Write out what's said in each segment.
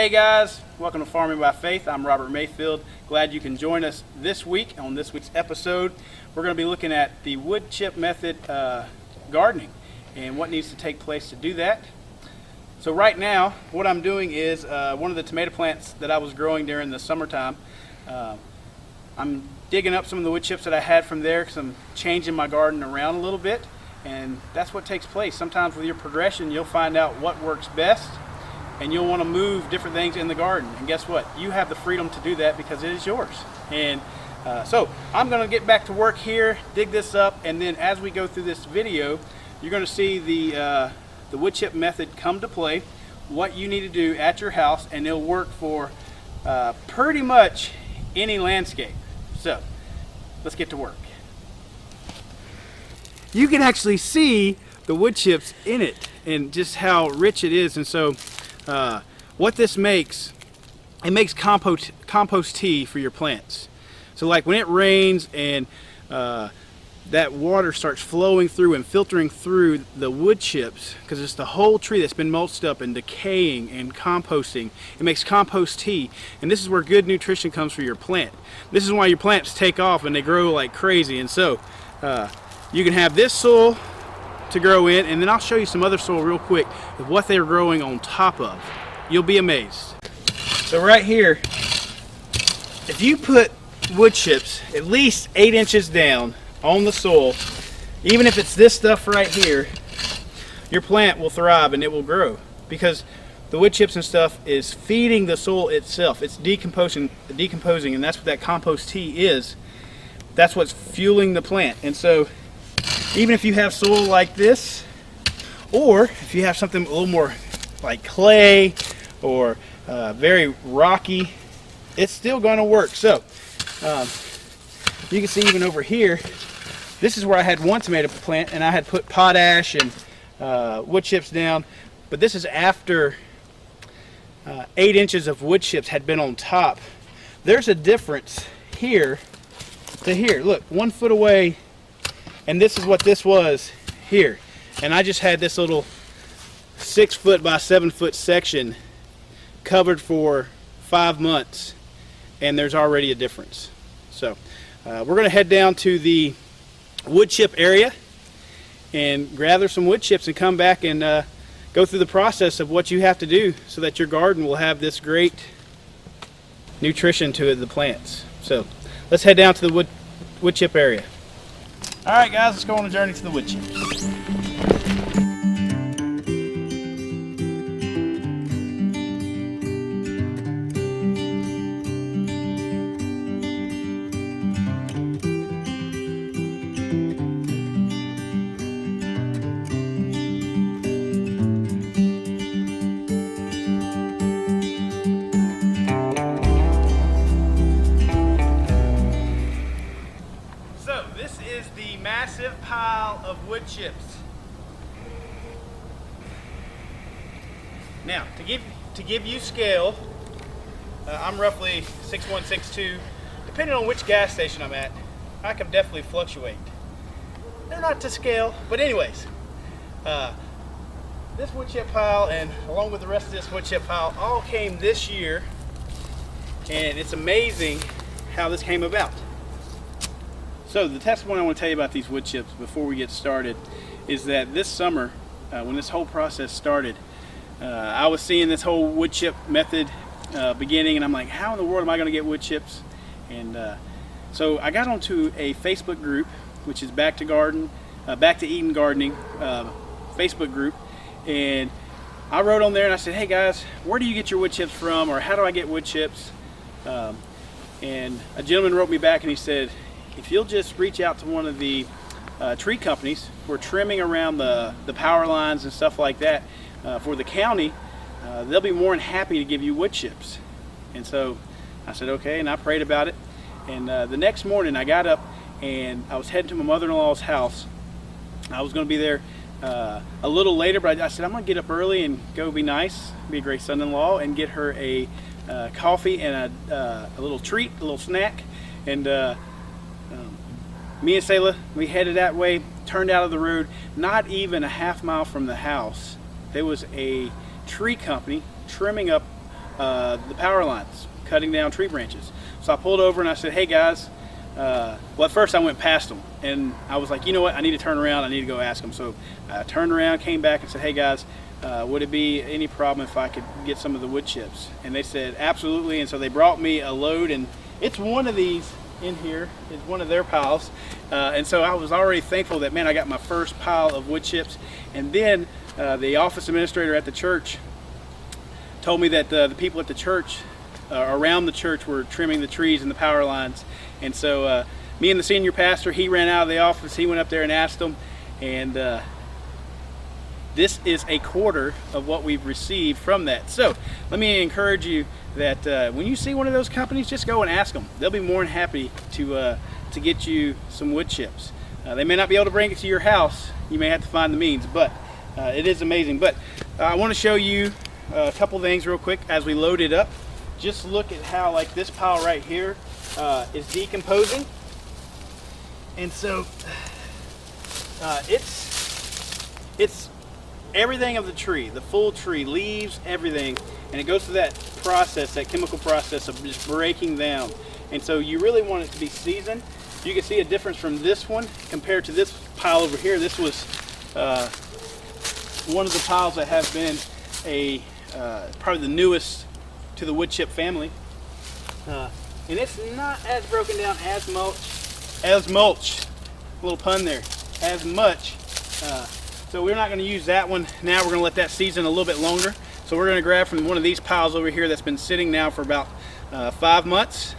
Hey guys, welcome to Farming by Faith. I'm Robert Mayfield. Glad you can join us this week. On this week's episode, we're going to be looking at the wood chip method gardening and what needs to take place to do that. So right now, what I'm doing is one of the tomato plants that I was growing during the summertime. I'm digging up some of the wood chips that I had from there because I'm changing my garden around a little bit, and that's what takes place. Sometimes with your progression, you'll find out what works best, and you'll want to move different things in the garden. And guess what? You have the freedom to do that because it is yours. And so I'm going to get back to work here, dig this up, and then as we go through this video, you're going to see the wood chip method come to play, what you need to do at your house, and it'll work for pretty much any landscape. So let's get to work. You can actually see the wood chips in it and just how rich it is. And so what this makes, it makes compost tea for your plants. So like when it rains and that water starts flowing through and filtering through the wood chips, because it's the whole tree that's been mulched up and decaying and composting, it makes compost tea. And this is where good nutrition comes for your plant. This is why your plants take off and they grow like crazy. And so you can have this soil to grow in, and then I'll show you some other soil real quick of what they're growing on top of. You'll be amazed. So right here, if you put wood chips at least 8 inches down on the soil, even if it's this stuff right here, your plant will thrive and it will grow, because the wood chips and stuff is feeding the soil itself. It's decomposing, and that's what that compost tea is. That's what's fueling the plant. And so even if you have soil like this, or if you have something a little more like clay or very rocky, it's still going to work. So you can see even over here, this is where I had one tomato plant and I had put potash and wood chips down, but this is after 8 inches of wood chips had been on top. There's a difference here to here. Look, 1 foot away, and this is what this was here. And I just had this little 6 foot by 7 foot section covered for 5 months, and there's already a difference. So we're going to head down to the wood chip area and gather some wood chips and come back and go through the process of what you have to do so that your garden will have this great nutrition to the plants. So let's head down to the wood chip area. All right, guys, let's go on a journey to the wood chips. Massive pile of wood chips. Now, to give you scale, I'm roughly 6'1", 6'2". Depending on which gas station I'm at, I can definitely fluctuate. They're not to scale, but anyways, this wood chip pile and along with the rest of this wood chip pile all came this year, and it's amazing how this came about. So the testimony I want to tell you about these wood chips before we get started is that this summer, when this whole process started, I was seeing this whole wood chip method beginning, and I'm like, how in the world am I going to get wood chips? And so I got onto a Facebook group, which is Back to Eden Gardening Facebook group, and I wrote on there and I said, hey guys, where do you get your wood chips from, or how do I get wood chips? And a gentleman wrote me back and he said, if you'll just reach out to one of the tree companies who are trimming around the power lines and stuff like that for the county, they'll be more than happy to give you wood chips. And so I said okay, and I prayed about it. And the next morning I got up and I was heading to my mother-in-law's house. I was going to be there a little later, but I said I'm going to get up early and go be nice, be a great son-in-law, and get her a coffee and a little treat, a little snack. And me and Selah, we headed that way, turned out of the road. Not even a half mile from the house, there was a tree company trimming up the power lines, cutting down tree branches. So I pulled over and I said, hey guys, well, at first I went past them and I was like, you know what, I need to turn around, I need to go ask them. So I turned around, came back and said, hey guys, would it be any problem if I could get some of the wood chips? And they said absolutely. And so they brought me a load, and it's one of these in here, it's one of their piles. And so I was already thankful that, man, I got my first pile of wood chips. And then the office administrator at the church told me that the people at the church, around the church, were trimming the trees and the power lines. And so me and the senior pastor, he ran out of the office, he went up there and asked them, and this is a quarter of what we've received from that. So let me encourage you that when you see one of those companies, just go and ask them. They'll be more than happy to get you some wood chips. They may not be able to bring it to your house. You may have to find the means, but it is amazing. But I want to show you a couple things real quick as we load it up. Just look at how, like, this pile right here is decomposing. And so it's everything of the tree, the full tree, leaves, everything, and it goes through that process, that chemical process of just breaking down. And so you really want it to be seasoned. You can see a difference from this one compared to this pile over here. This was one of the piles that have been probably the newest to the wood chip family. And it's not as broken down as mulch, a little pun there, as much. So we're not going to use that one now. We're going to let that season a little bit longer. So we're going to grab from one of these piles over here that's been sitting now for about 5 months,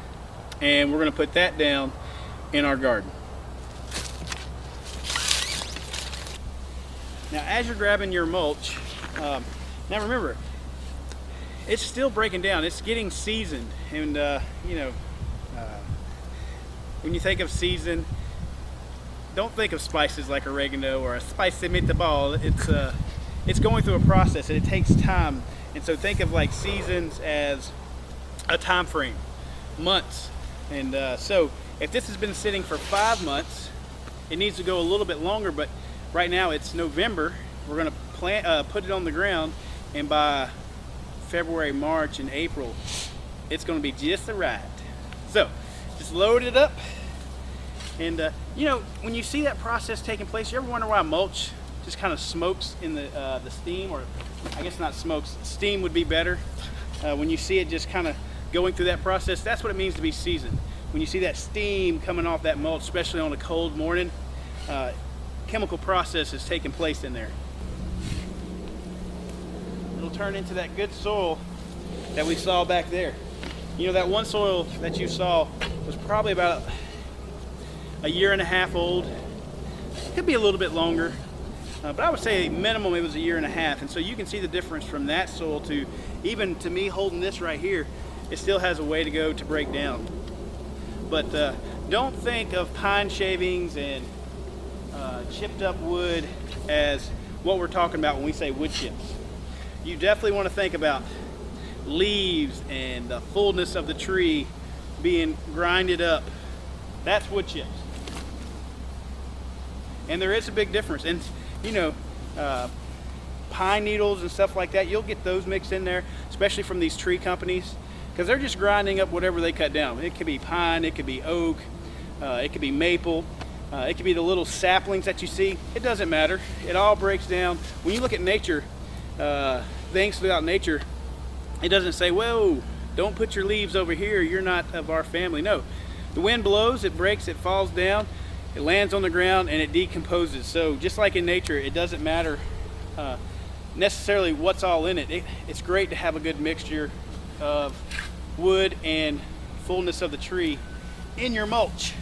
and we're going to put that down in our garden. Now as you're grabbing your mulch, now remember, it's still breaking down, it's getting seasoned, and when you think of season, don't think of spices like oregano or a spicy meatball. It's going through a process and it takes time. And so think of like seasons as a time frame, months. And so if this has been sitting for 5 months, it needs to go a little bit longer. But right now it's November. We're going to put it on the ground, and by February, March, and April, it's going to be just right. So just load it up. And when you see that process taking place, you ever wonder why mulch just kind of smokes in the steam? Or I guess not smokes, steam would be better. When you see it just kind of going through that process, that's what it means to be seasoned. When you see that steam coming off that mulch, especially on a cold morning, chemical process is taking place in there. It'll turn into that good soil that we saw back there. You know, that one soil that you saw was probably about a 1.5 years old. Could be a little bit longer, but I would say minimum it was a 1.5 years. And so you can see the difference from that soil to even to me holding this right here. It still has a way to go to break down. But don't think of pine shavings and chipped up wood as what we're talking about when we say wood chips. You definitely want to think about leaves and the fullness of the tree being grinded up. That's wood chips. And there is a big difference. And pine needles and stuff like that, you'll get those mixed in there, especially from these tree companies, because they're just grinding up whatever they cut down. It could be pine, it could be oak, it could be maple, it could be the little saplings that you see. It doesn't matter. It all breaks down. When you look at nature, things throughout nature, it doesn't say, whoa, don't put your leaves over here, you're not of our family. No, the wind blows, it breaks, it falls down, it lands on the ground, and it decomposes. So just like in nature, it doesn't matter necessarily what's all in it. It's great to have a good mixture of wood and fullness of the tree in your mulch.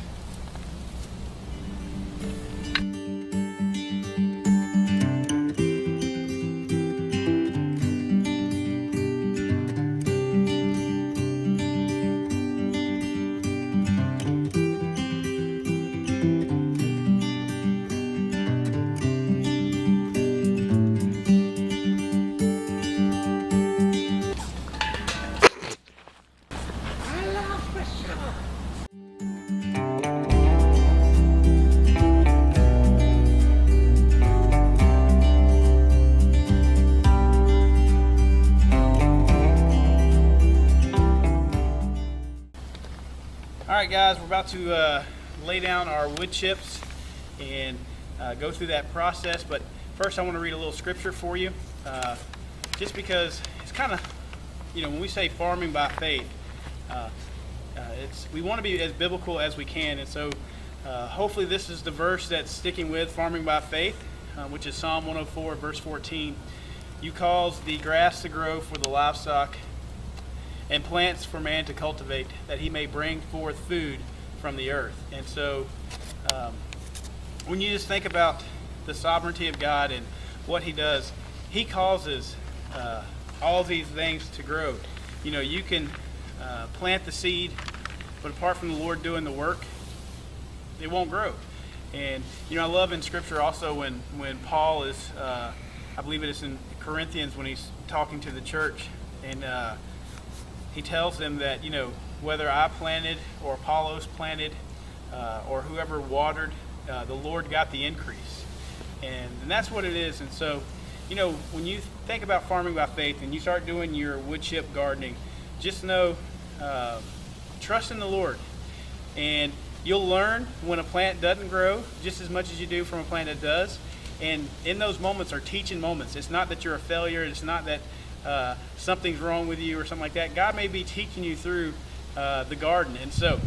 Alright guys, we're about to lay down our wood chips and go through that process, but first I want to read a little scripture for you, just because it's kind of, when we say farming by faith, we want to be as biblical as we can, and so hopefully this is the verse that's sticking with farming by faith, which is Psalm 104 verse 14. You cause the grass to grow for the livestock and plants for man to cultivate, that he may bring forth food from the earth. And so when you just think about the sovereignty of God and what he does, he causes all these things to grow. You can plant the seed, but apart from the Lord doing the work, it won't grow. And I love in scripture also when Paul is, I believe it is in Corinthians, when he's talking to the church, and he tells them that, whether I planted or Apollos planted or whoever watered, the Lord got the increase. And that's what it is. And so, when you think about farming by faith and you start doing your wood chip gardening, just know, trust in the Lord. And you'll learn when a plant doesn't grow just as much as you do from a plant that does. And in those moments are teaching moments. It's not that you're a failure. It's not that something's wrong with you or something like that. God may be teaching you through the garden. And so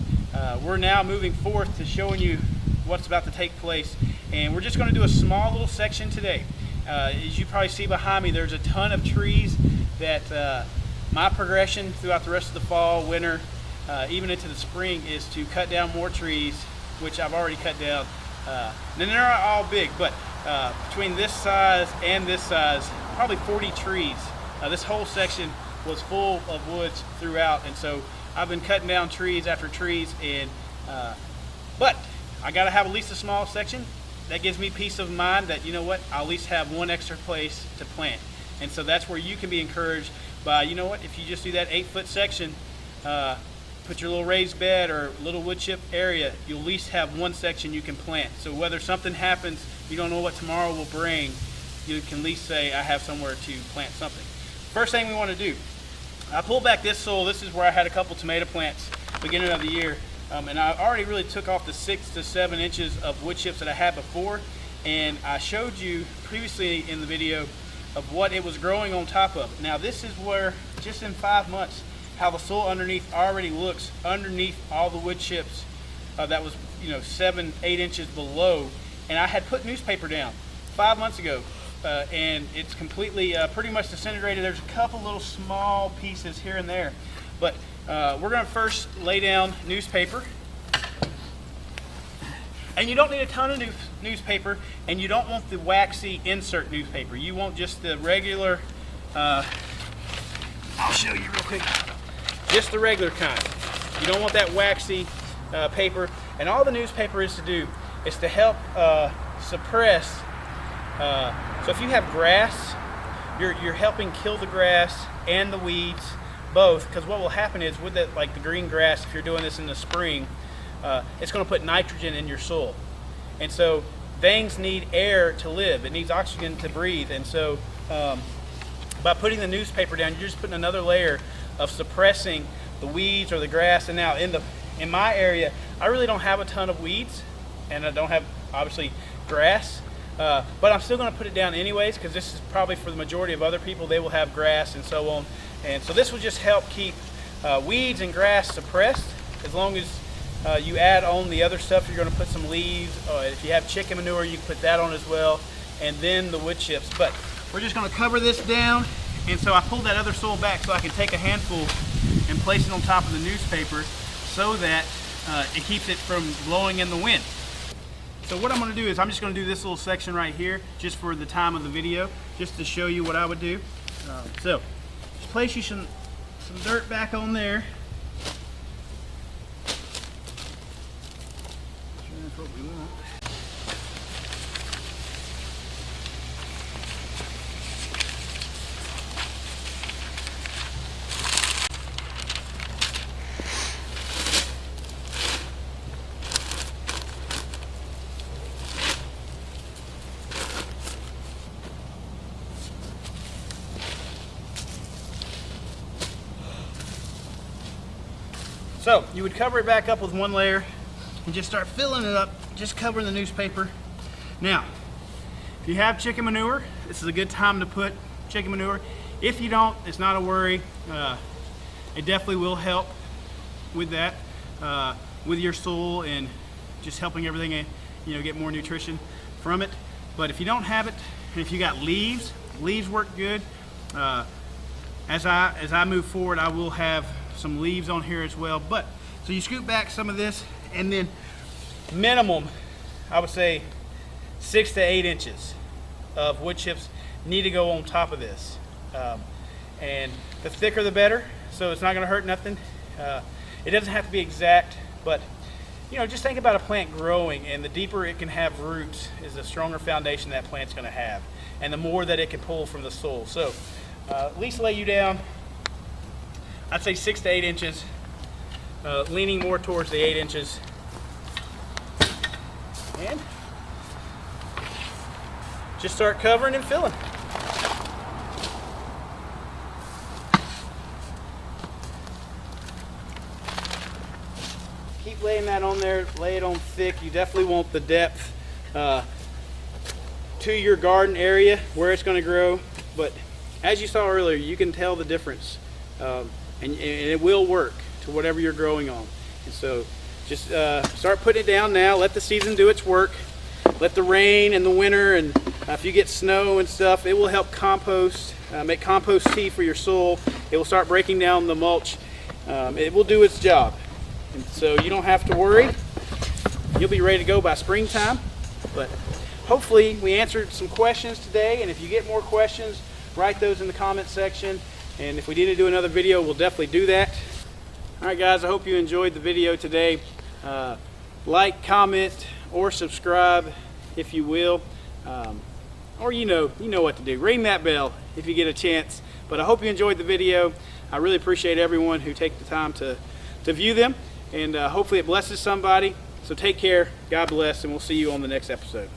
we're now moving forth to showing you what's about to take place. And we're just going to do a small little section today. As you probably see behind me, there's a ton of trees that my progression throughout the rest of the fall, winter, even into the spring, is to cut down more trees, which I've already cut down. And they're not all big, but between this size and this size, probably 40 trees. This whole section was full of woods throughout, and so I've been cutting down trees after trees, and but I got to have at least a small section. That gives me peace of mind that, I'll at least have one extra place to plant. And so that's where you can be encouraged by, if you just do that 8-foot section, put your little raised bed or little wood chip area, you'll at least have one section you can plant. So whether something happens, you don't know what tomorrow will bring, you can at least say, I have somewhere to plant something. First thing we want to do, I pulled back this soil. This is where I had a couple tomato plants beginning of the year. And I already really took off the 6 to 7 inches of wood chips that I had before. And I showed you previously in the video of what it was growing on top of. Now this is where, just in 5 months, how the soil underneath already looks underneath all the wood chips that was 7, 8 inches below. And I had put newspaper down 5 months ago. And it's completely pretty much disintegrated. There's a couple little small pieces here and there, but we're going to first lay down newspaper. And you don't need a ton of newspaper, and you don't want the waxy insert newspaper. You want just the regular, I'll show you real quick, just the regular kind. You don't want that waxy paper. And all the newspaper is to do is to help suppress. So if you have grass, you're helping kill the grass and the weeds, both, because what will happen is with that, like the green grass, if you're doing this in the spring, it's going to put nitrogen in your soil. And so things need air to live. It needs oxygen to breathe. And so by putting the newspaper down, you're just putting another layer of suppressing the weeds or the grass. And now in my area, I really don't have a ton of weeds, and I don't have, obviously, grass. But I'm still going to put it down anyways, because this is probably for the majority of other people. They will have grass and so on. And so this will just help keep weeds and grass suppressed. As long as you add on the other stuff, you're going to put some leaves. If you have chicken manure, you can put that on as well. And then the wood chips. But we're just going to cover this down. And so I pulled that other soil back so I can take a handful and place it on top of the newspaper so that it keeps it from blowing in the wind. So what I'm going to do is I'm just going to do this little section right here just for the time of the video, just to show you what I would do. So just place you some dirt back on there. Sure, that's what we want. So you would cover it back up with one layer and just start filling it up, just covering the newspaper. Now, if you have chicken manure, this is a good time to put chicken manure. If you don't, it's not a worry. It definitely will help with that, with your soil and just helping everything, get more nutrition from it. But if you don't have it, and if you got leaves work good. As I move forward, I will have some leaves on here as well. But so you scoop back some of this, and then minimum, I would say 6 to 8 inches of wood chips need to go on top of this. And the thicker the better, so it's not going to hurt nothing. It doesn't have to be exact, but just think about a plant growing, and the deeper it can have roots is the stronger foundation that plant's going to have, and the more that it can pull from the soil. So at least lay you down, I'd say 6 to 8 inches, leaning more towards the 8 inches. And just start covering and filling. Keep laying that on there, lay it on thick. You definitely want the depth to your garden area where it's going to grow. But as you saw earlier, you can tell the difference, and it will work to whatever you're growing on. And so just start putting it down now. Let the season do its work. Let the rain and the winter, and if you get snow and stuff, it will help compost, make compost tea for your soil. It will start breaking down the mulch. It will do its job. And so you don't have to worry. You'll be ready to go by springtime. But hopefully we answered some questions today, and if you get more questions, write those in the comment section. And if we need to do another video, we'll definitely do that. All right, guys, I hope you enjoyed the video today. Like, comment, or subscribe if you will. Or you know what to do. Ring that bell if you get a chance. But I hope you enjoyed the video. I really appreciate everyone who takes the time to view them. And hopefully it blesses somebody. So take care, God bless, and we'll see you on the next episode.